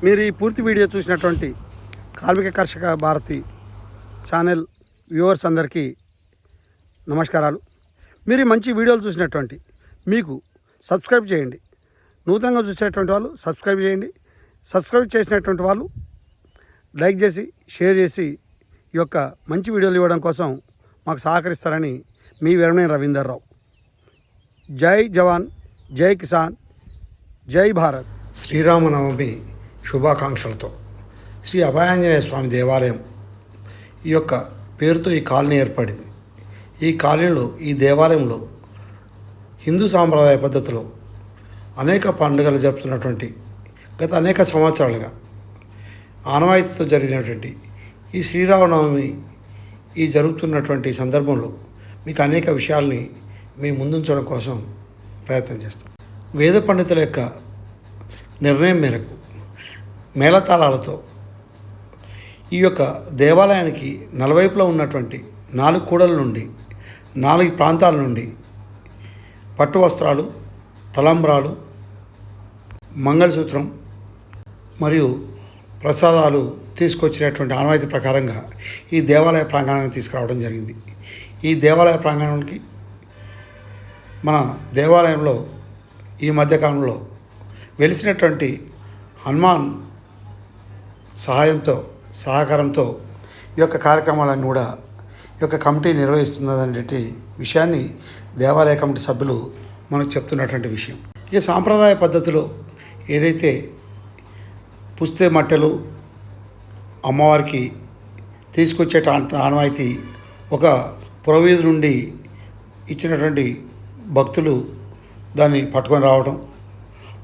మీరు ఈ పూర్తి వీడియో చూసినటువంటి కార్మిక కర్షక భారతి ఛానల్ వ్యూవర్స్ అందరికీ నమస్కారాలు. మీరు మంచి వీడియోలు చూసినటువంటి మీకు సబ్స్క్రైబ్ చేయండి. నూతనంగా చూసేటువంటి వాళ్ళు సబ్స్క్రైబ్ చేయండి. సబ్స్క్రైబ్ చేసినటువంటి వాళ్ళు లైక్ చేసి షేర్ చేసి ఈ యొక్క మంచి వీడియోలు ఇవ్వడం కోసం మాకు సహకరిస్తారని మీ వెరమనే రవీందర్రావు. జై జవాన్, జై కిసాన్, జై భారత్. శ్రీరామనవమి శుభాకాంక్షలతో శ్రీ అభయాంజనేయ స్వామి దేవాలయం ఈ యొక్క పేరుతో ఈ కాలనీ ఏర్పడింది. ఈ కాలనీలో ఈ దేవాలయంలో హిందూ సాంప్రదాయ పద్ధతిలో అనేక పండుగలు జరుపుతున్నటువంటి గత అనేక సంవత్సరాలుగా ఆనవాయితీతో జరిగినటువంటి ఈ శ్రీరామనవమి ఈ జరుగుతున్నటువంటి సందర్భంలో మీకు అనేక విషయాల్ని మీ ముందుంచడం కోసం ప్రయత్నం చేస్తాం. వేద పండితుల యొక్క నిర్ణయం మేరకు మేళతాళాలతో ఈ యొక్క దేవాలయానికి నలువైపులా ఉన్నటువంటి 4 కూడల నుండి 4 ప్రాంతాల నుండి పట్టు వస్త్రాలు, తలంబ్రాలు, మంగళసూత్రం మరియు ప్రసాదాలు తీసుకొచ్చినటువంటి ఆనవాయితీ ప్రకారంగా ఈ దేవాలయ ప్రాంగణానికి తీసుకురావడం జరిగింది. ఈ దేవాలయ ప్రాంగణానికి మన దేవాలయంలో ఈ మధ్యకాలంలో వెలిసినటువంటి హనుమాన్ సహకారంతో ఈ యొక్క కార్యక్రమాలన్నీ కూడా ఈ యొక్క కమిటీ నిర్వహిస్తున్నటువంటి విషయాన్ని దేవాలయ కమిటీ సభ్యులు మనకు చెప్తున్నటువంటి విషయం. ఈ సాంప్రదాయ పద్ధతిలో ఏదైతే పుస్తే మట్టెలు అమ్మవారికి తీసుకొచ్చే ఆనవాయితీ ఒక పురవీధి నుండి ఇచ్చినటువంటి భక్తులు దాన్ని పట్టుకొని రావడం,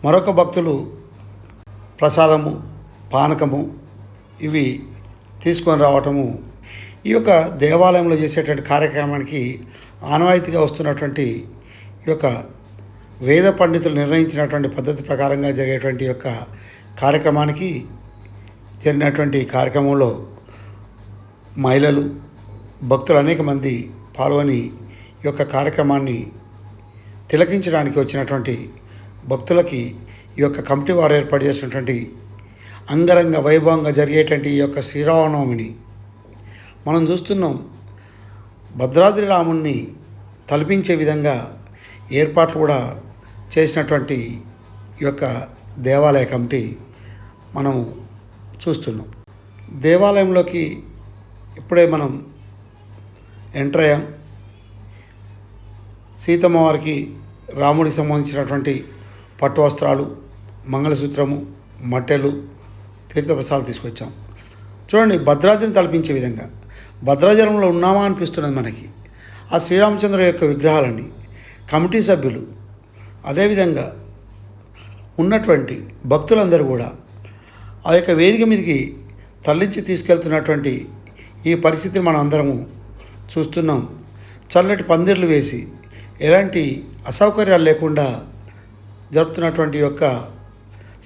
మరొక భక్తులు ప్రసాదము, పానకము ఇవి తీసుకొని రావటము ఈ యొక్క దేవాలయంలో చేసేటువంటి కార్యక్రమానికి ఆనవాయితీగా వస్తున్నటువంటి ఈ యొక్క వేద పండితులు నిర్ణయించినటువంటి పద్ధతి ప్రకారంగా జరిగేటువంటి యొక్క కార్యక్రమానికి జరిగినటువంటి కార్యక్రమంలో మహిళలు, భక్తులు అనేక మంది పాల్గొని ఈ యొక్క కార్యక్రమాన్ని తిలకించడానికి వచ్చినటువంటి భక్తులకి ఈ యొక్క కమిటీ వారు ఏర్పాటు చేసినటువంటి అంగరంగ వైభవంగా జరిగేటువంటి ఈ యొక్క శ్రీరామనవమిని మనం చూస్తున్నాం. భద్రాద్రి రాముణ్ణి తలపించే విధంగా ఏర్పాట్లు కూడా చేసినటువంటి ఈ యొక్క దేవాలయ కమిటీ మనం చూస్తున్నాం. దేవాలయంలోకి ఇప్పుడే మనం ఎంటర్ అయ్యాం. సీతమ్మ వారికి రాముడికి సంబంధించినటువంటి పట్టు వస్త్రాలు, మంగళసూత్రము, మట్టెలు, తీర్థప్రసాదాలు తీసుకొచ్చాం. చూడండి, భద్రాద్రిని తలపించే విధంగా భద్రాచలంలో ఉన్నామా అనిపిస్తున్నది మనకి. ఆ శ్రీరామచంద్ర యొక్క విగ్రహాలని కమిటీ సభ్యులు అదేవిధంగా ఉన్నటువంటి భక్తులందరూ కూడా ఆ యొక్క వేదిక మీదకి తరలించి తీసుకెళ్తున్నటువంటి ఈ పరిస్థితిని మనం అందరము చూస్తున్నాం. చల్లటి పందిర్లు వేసి ఎలాంటి అసౌకర్యాలు లేకుండా జరుపుతున్నటువంటి యొక్క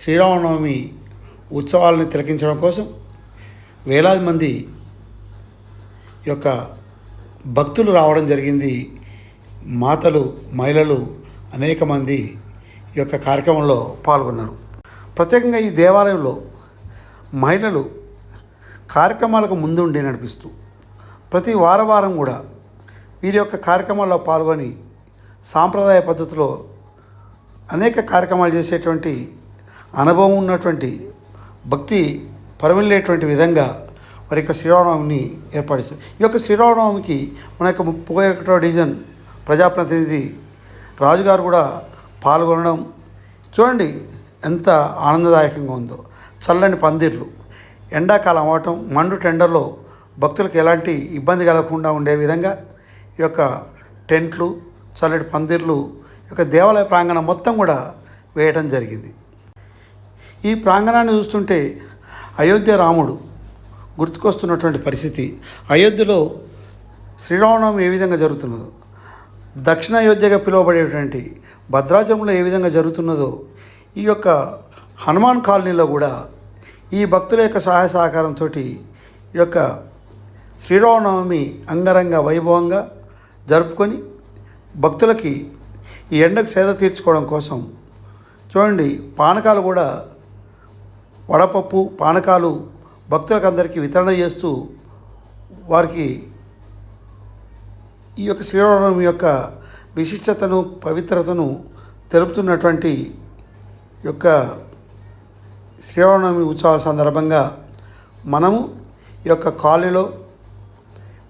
శ్రీరామనవమి ఉత్సవాలను తిలకించడం కోసం వేలాది మంది యొక్క భక్తులు రావడం జరిగింది. మాతలు, మహిళలు అనేక మంది ఈ యొక్క కార్యక్రమంలో పాల్గొన్నారు. ప్రత్యేకంగా ఈ దేవాలయంలో మహిళలు కార్యక్రమాలకు ముందుండి నడిపిస్తూ ప్రతి వారం కూడా వీరి యొక్క కార్యక్రమాల్లో పాల్గొని సాంప్రదాయ పద్ధతిలో అనేక కార్యక్రమాలు చేసేటువంటి అనుభవం ఉన్నటువంటి భక్తి పరిమళేటువంటి విధంగా వారి యొక్క శ్రీరామనవమిని ఏర్పడిస్తారు. ఈ యొక్క శ్రీరామనవమికి మన యొక్క 31వ డివిజన్ ప్రజాప్రతినిధి రాజుగారు కూడా పాల్గొనడం చూడండి ఎంత ఆనందదాయకంగా ఉందో. చల్లని పందిర్లు, ఎండాకాలం అవటం, మండు టెండర్లో భక్తులకు ఎలాంటి ఇబ్బంది కలగకుండా ఉండే విధంగా ఈ యొక్క టెంట్లు, చల్లటి పందిర్లు ఈ యొక్క దేవాలయ ప్రాంగణం మొత్తం కూడా వేయటం జరిగింది. ఈ ప్రాంగణాన్ని చూస్తుంటే అయోధ్య రాముడు గుర్తుకొస్తున్నటువంటి పరిస్థితి. అయోధ్యలో శ్రీరామనవమి ఏ విధంగా జరుగుతున్నదో, దక్షిణ అయోధ్యగా పిలువబడేటువంటి భద్రాచలంలో ఏ విధంగా జరుగుతున్నదో ఈ యొక్క హనుమాన్ కాలనీలో కూడా ఈ భక్తుల యొక్క సహాయ సహకారంతో ఈ యొక్క శ్రీరామనవమి అంగరంగ వైభవంగా జరుపుకొని భక్తులకి ఈ ఎండకు సేద తీర్చుకోవడం కోసం చూడండి పానకాలు కూడా వడపప్పు పానకాలు భక్తులకు అందరికీ వితరణ చేస్తూ వారికి ఈ యొక్క శ్రీరామనవమి యొక్క విశిష్టతను పవిత్రతను తెలుపుతున్నటువంటి యొక్క శ్రీరామనవమి ఉత్సవాల సందర్భంగా మనము ఈ యొక్క కాలనీలో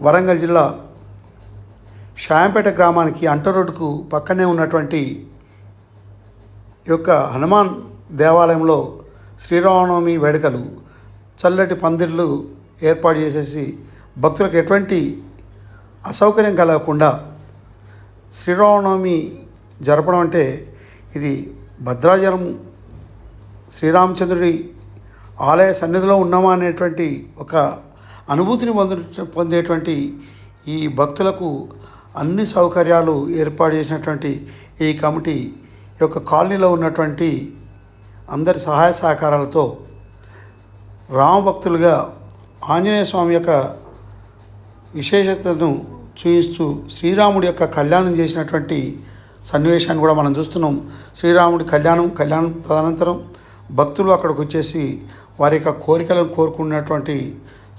వరంగల్ జిల్లా షాయంపేట గ్రామానికి అంట రోడ్డుకు పక్కనే ఉన్నటువంటి ఈ యొక్క హనుమాన్ దేవాలయంలో శ్రీరామనవమి వేడుకలు చల్లటి పందిర్లు ఏర్పాటు చేసేసి భక్తులకు ఎటువంటి అసౌకర్యం కలగకుండా శ్రీరామనవమి జరపడం అంటే ఇది భద్రాచలం శ్రీరామచంద్రుడి ఆలయ సన్నిధిలో ఉన్నామా అనేటువంటి ఒక అనుభూతిని పొందేటువంటి ఈ భక్తులకు అన్ని సౌకర్యాలు ఏర్పాటు చేసినటువంటి ఈ కమిటీ యొక్క కాలనీలో ఉన్నటువంటి అందరి సహాయ సహకారాలతో రామభక్తులుగా ఆంజనేయ స్వామి యొక్క విశేషతను చూపిస్తూ శ్రీరాముడి యొక్క కళ్యాణం చేసినటువంటి సన్నివేశాన్ని కూడా మనం చూస్తున్నాం. శ్రీరాముడి కళ్యాణం తదనంతరం భక్తులు అక్కడికి వచ్చేసి వారి యొక్క కోరికలను కోరుకున్నటువంటి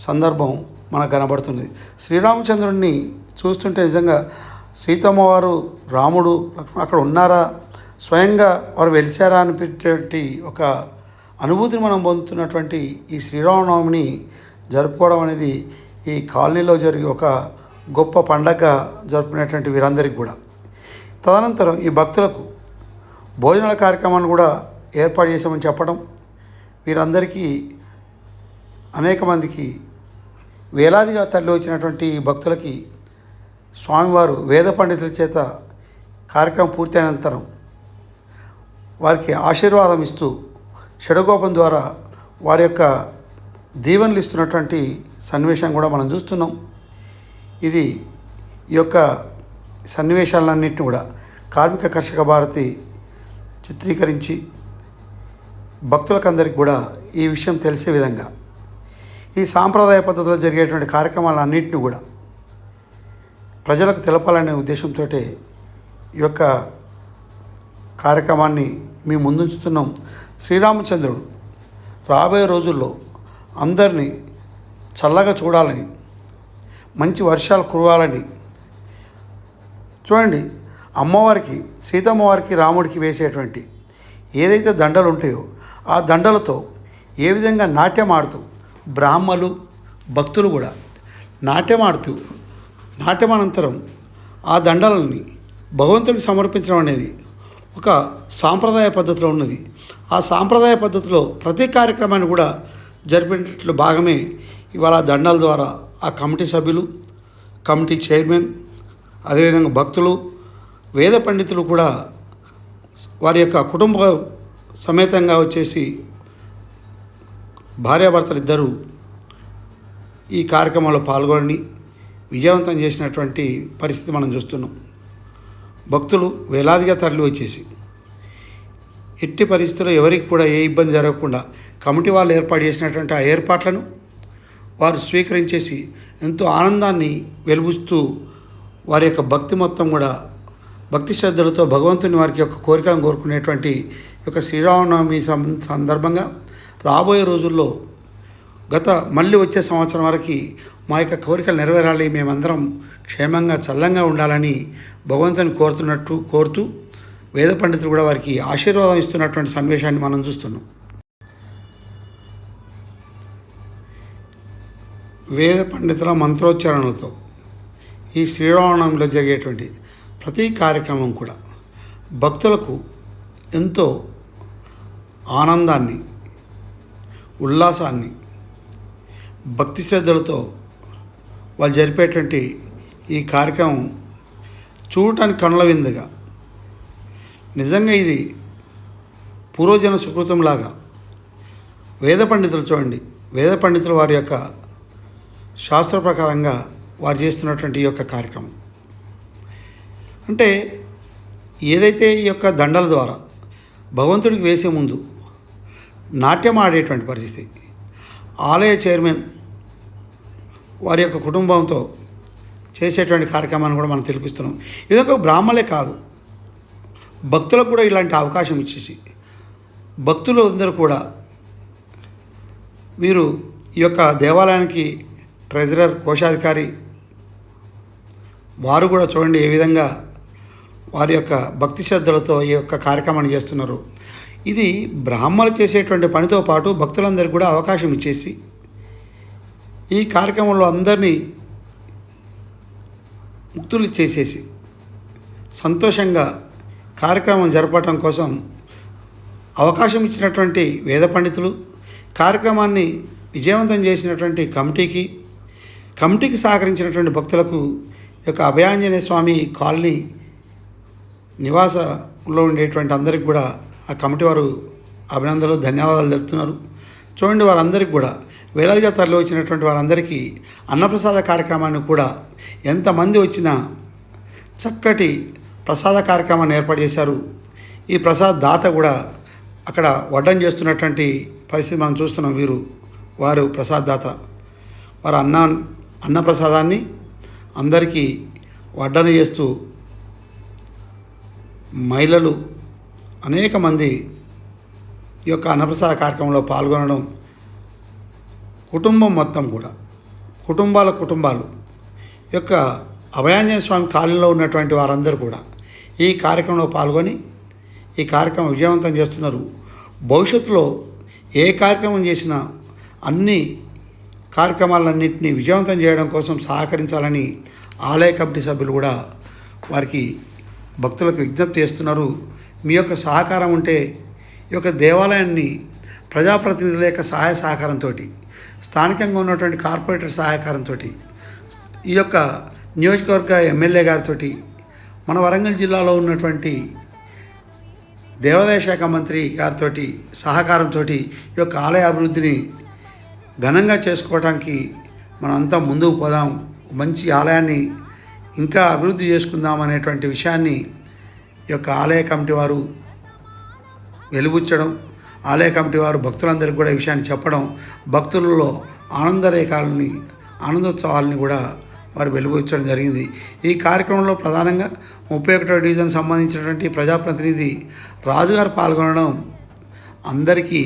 సందర్భం మనకు కనబడుతుంది. శ్రీరామచంద్రుడిని చూస్తుంటే నిజంగా సీతమ్మ వారు రాముడు అక్కడ ఉన్నారా, స్వయంగా వారు వెలిసారా అనిపించేటువంటి ఒక అనుభూతిని మనం పొందుతున్నటువంటి ఈ శ్రీరామనవమిని జరుపుకోవడం అనేది ఈ కాలనీలో జరిగే ఒక గొప్ప పండగ జరుపుకునేటువంటి వీరందరికీ కూడా. తదనంతరం ఈ భక్తులకు భోజనాల కార్యక్రమాన్ని కూడా ఏర్పాటు చేసామని చెప్పడం, వీరందరికీ అనేక మందికి వేలాదిగా తరలి వచ్చినటువంటి భక్తులకి స్వామివారు వేద పండితుల చేత కార్యక్రమం పూర్తయిన అనంతరం వారికి ఆశీర్వాదం ఇస్తూ షడగోపం ద్వారా వారి యొక్క దీవెనలు ఇస్తున్నటువంటి సన్నివేశం కూడా మనం చూస్తున్నాం. ఇది ఈ యొక్క సన్నివేశాలన్నింటినీ కూడా కార్మిక కర్షక భారతి చిత్రీకరించి భక్తులకందరికీ కూడా ఈ విషయం తెలిసే విధంగా ఈ సాంప్రదాయ పద్ధతిలో జరిగేటువంటి కార్యక్రమాలన్నింటినీ కూడా ప్రజలకు తెలపాలనే ఉద్దేశంతో ఈ యొక్క కార్యక్రమాన్ని మేము ముందుంచుతున్నాం. శ్రీరామచంద్రుడు రాబోయే రోజుల్లో అందరినీ చల్లగా చూడాలని, మంచి వర్షాలు కురవాలని. చూడండి, అమ్మవారికి సీతమ్మ వారికి రాముడికి వేసేటువంటి ఏదైతే దండలు ఉంటాయో ఆ దండలతో ఏ విధంగా నాట్యం ఆడుతూ బ్రాహ్మలు భక్తులు కూడా నాట్యం అనంతరం ఆ దండలని భగవంతుడికి సమర్పించడం అనేది ఒక సాంప్రదాయ పద్ధతిలో ఉన్నది. ఆ సాంప్రదాయ పద్ధతిలో ప్రతి కార్యక్రమాన్ని కూడా జరిపినట్లు భాగమే ఇవాళ దండల ద్వారా ఆ కమిటీ సభ్యులు, కమిటీ చైర్మన్, అదేవిధంగా భక్తులు, వేద పండితులు కూడా వారి యొక్క కుటుంబ సమేతంగా వచ్చేసి భార్యాభర్తలు ఇద్దరూ ఈ కార్యక్రమంలో పాల్గొని విజయవంతం చేసినటువంటి పరిస్థితి మనం చూస్తున్నాం. భక్తులు వేలాదిగా తరలి వచ్చేసి ఎట్టి పరిస్థితుల్లో ఎవరికి కూడా ఏ ఇబ్బంది జరగకుండా కమిటీ వాళ్ళు ఏర్పాటు చేసినటువంటి ఆ ఏర్పాట్లను వారు స్వీకరించేసి ఎంతో ఆనందాన్ని వెలుబుస్తూ వారి యొక్క భక్తి మొత్తం కూడా భక్తి శ్రద్ధలతో భగవంతుని వారికి యొక్క కోరికలను కోరుకునేటువంటి యొక్క శ్రీరామనవమి సందర్భంగా రాబోయే రోజుల్లో మళ్ళీ వచ్చే సంవత్సరం వరకు మా యొక్క కోరికలు నెరవేరాలి, మేమందరం క్షేమంగా చల్లంగా ఉండాలని భగవంతుని కోరుతూ వేద పండితులు కూడా వారికి ఆశీర్వాదం ఇస్తున్నటువంటి సన్నివేశాన్ని మనం చూస్తున్నాం. వేద పండితుల మంత్రోచ్చారణలతో ఈ శ్రీరామనవమిలో జరిగేటువంటి ప్రతి కార్యక్రమం కూడా భక్తులకు ఎంతో ఆనందాన్ని, ఉల్లాసాన్ని, భక్తి శ్రద్ధలతో వాళ్ళు జరిపేటువంటి ఈ కార్యక్రమం చూడటానికి కనుల విందుగా నిజంగా ఇది పూర్వజన సుకృతంలాగా వేద పండితులు చూడండి, వేద పండితులు వారి యొక్క శాస్త్ర ప్రకారంగా వారు చేస్తున్నటువంటి ఈ యొక్క కార్యక్రమం అంటే ఏదైతే ఈ యొక్క దండల ద్వారా భగవంతుడికి వేసే ముందు నాట్యం ఆడేటువంటి పరిస్థితి ఆలయ చైర్మన్ వారి యొక్క కుటుంబంతో చేసేటువంటి కార్యక్రమాన్ని కూడా మనం తెలిపిస్తున్నాం. ఇదొక బ్రాహ్మలే కాదు, భక్తులకు కూడా ఇలాంటి అవకాశం ఇచ్చేసి భక్తులు అందరూ కూడా వీరు ఈ యొక్క దేవాలయానికి ట్రెజరర్, కోశాధికారి వారు కూడా చూడండి ఏ విధంగా వారి యొక్క భక్తి శ్రద్ధలతో ఈ యొక్క కార్యక్రమాన్ని చేస్తున్నారు. ఇది బ్రాహ్మణులు చేసేటువంటి పనితో పాటు భక్తులందరికీ కూడా అవకాశం ఇచ్చేసి ఈ కార్యక్రమంలో అందరినీ ముక్తులు చేసేసి సంతోషంగా కార్యక్రమం జరపటం కోసం అవకాశం ఇచ్చినటువంటి వేద పండితులు, కార్యక్రమాన్ని విజయవంతం చేసినటువంటి కమిటీకి సహకరించినటువంటి భక్తులకు ఈ యొక్క అభయాంజనేయ స్వామి కాలనీ నివాసంలో ఉండేటువంటి అందరికీ కూడా ఆ కమిటీ వారు అభినందనలు, ధన్యవాదాలు తెలుపుతున్నారు. చూడండి, వారందరికీ కూడా వేలాదిగా తరలి వచ్చినటువంటి వారందరికీ అన్నప్రసాద కార్యక్రమాన్ని కూడా ఎంతమంది వచ్చినా చక్కటి ప్రసాద కార్యక్రమాన్ని ఏర్పాటు చేశారు. ఈ ప్రసాద దాత కూడా అక్కడ వడ్డం చేస్తున్నటువంటి పరిస్థితి మనం చూస్తున్నాం. వారు ప్రసాద దాత, వారు అన్న ప్రసాదాన్ని అందరికీ వడ్డన చేస్తూ మహిళలు అనేక మంది ఈ యొక్క అన్నప్రసాద కార్యక్రమంలో పాల్గొనడం, కుటుంబం మొత్తం కూడా కుటుంబాలు యొక్క అభయాంజనేయ స్వామి కాలనీలో ఉన్నటువంటి వారందరూ కూడా ఈ కార్యక్రమంలో పాల్గొని ఈ కార్యక్రమం విజయవంతం చేస్తున్నారు. భవిష్యత్తులో ఏ కార్యక్రమం చేసినా అన్ని కార్యక్రమాలన్నింటినీ విజయవంతం చేయడం కోసం సహకరించాలని ఆలయ కమిటీ సభ్యులు కూడా వారికి భక్తులకు విజ్ఞప్తి చేస్తున్నారు. మీ యొక్క సహకారం ఉంటే ఈ యొక్క దేవాలయాన్ని ప్రజాప్రతినిధుల యొక్క సహాయ సహకారంతో, స్థానికంగా ఉన్నటువంటి కార్పొరేటర్ సహకారంతో, ఈ యొక్క నియోజకవర్గ ఎమ్మెల్యే గారితో, మన వరంగల్ జిల్లాలో ఉన్నటువంటి దేవాదాయ శాఖ మంత్రి గారితో సహకారంతో ఈ యొక్క ఆలయ అభివృద్ధిని ఘనంగా చేసుకోవడానికి మనం అంతా ముందుకు పోదాం. మంచి ఆలయాన్ని ఇంకా అభివృద్ధి చేసుకుందాం అనేటువంటి విషయాన్ని ఈ యొక్క ఆలయ కమిటీ వారు వెలుబుచ్చడం, ఆలయ కమిటీ వారు భక్తులందరికీ కూడా ఈ విషయాన్ని చెప్పడం, భక్తులలో ఆనందోత్సవాలని కూడా వారు వెలుబుచ్చడం జరిగింది. ఈ కార్యక్రమంలో ప్రధానంగా 31వ డివిజన్ సంబంధించినటువంటి ప్రజాప్రతినిధి రాజుగారు పాల్గొనడం అందరికీ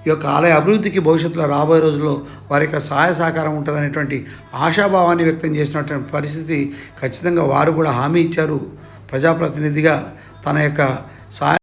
ఈ యొక్క ఆలయ అభివృద్ధికి భవిష్యత్తులో రాబోయే రోజుల్లో వారి యొక్క సహాయ సహకారం ఉంటుందనేటువంటి ఆశాభావాన్ని వ్యక్తం చేసినటువంటి పరిస్థితి ఖచ్చితంగా వారు కూడా హామీ ఇచ్చారు. ప్రజాప్రతినిధిగా తన యొక్క సహాయ